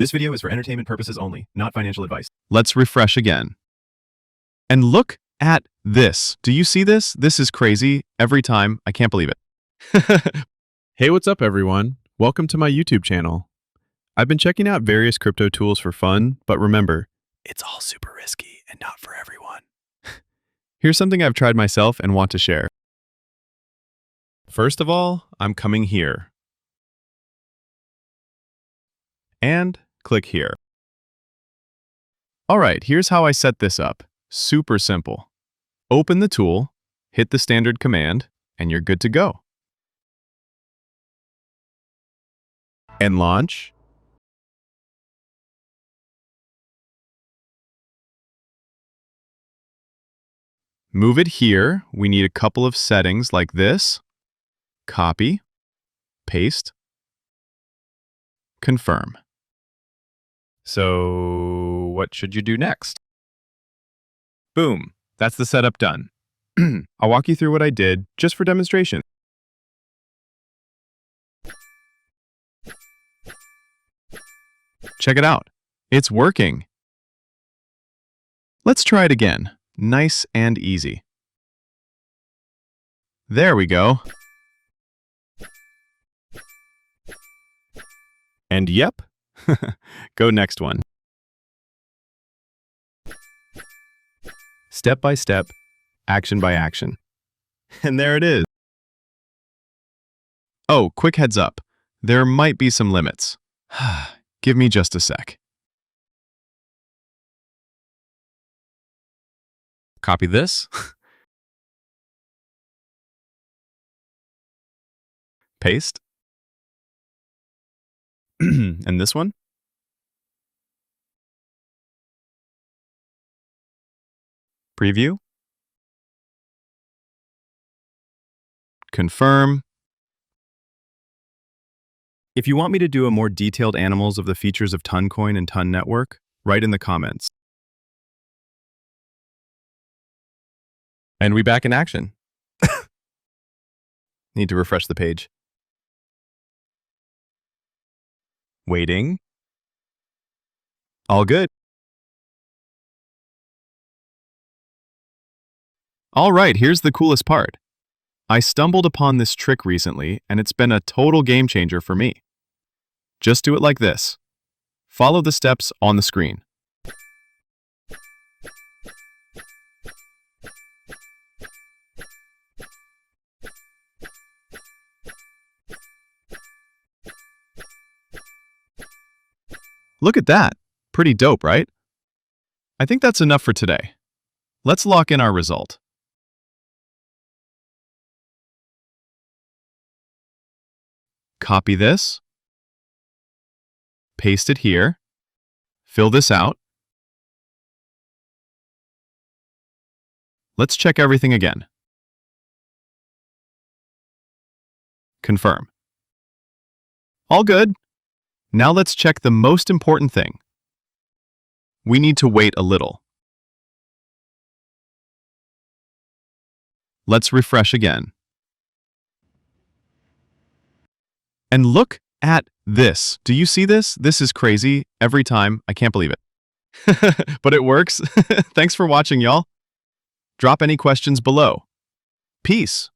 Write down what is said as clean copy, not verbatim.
This video is for entertainment purposes only, not financial advice. Let's refresh again. And look at this. Do you see this? This is crazy. Every time. I can't believe it. Hey, what's up everyone? Welcome to my YouTube channel. I've been checking out various crypto tools for fun, but remember, it's all super risky and not for everyone. Here's something I've tried myself and want to share. First of all, I'm coming here. And click here. All right, here's how I set this up. Super simple. Open the tool, hit the standard command, and you're good to go. And launch. Move it here. We need a couple of settings like this. Copy, paste, confirm. So what should you do next? Boom, that's the setup done. I'll walk you through what I did just for demonstration. Check it out. It's working. Let's try it again. Nice and easy. There we go. And yep. Go next one. Step by step, action by action. And there it is. Oh, quick heads up. There might be some limits. Give me just a sec. Copy this. Paste. And this one. Preview. Confirm. If you want me to do a more detailed animals of the features of TONCOIN and TON Network, write in the comments. And we back in action. Need to refresh the page. Waiting. All good. All right, here's the coolest part. I stumbled upon this trick recently, and it's been a total game changer for me. Just do it like this. Follow the steps on the screen. Look at that. Pretty dope, right? I think that's enough for today. Let's lock in our result. Copy this. Paste it here. Fill this out. Let's check everything again. Confirm. All good. Now let's check the most important thing. We need to wait a little. Let's refresh again. And look at this. Do you see this? This is crazy. Every time. I can't believe it. But it works. Thanks for watching, y'all. Drop any questions below. Peace.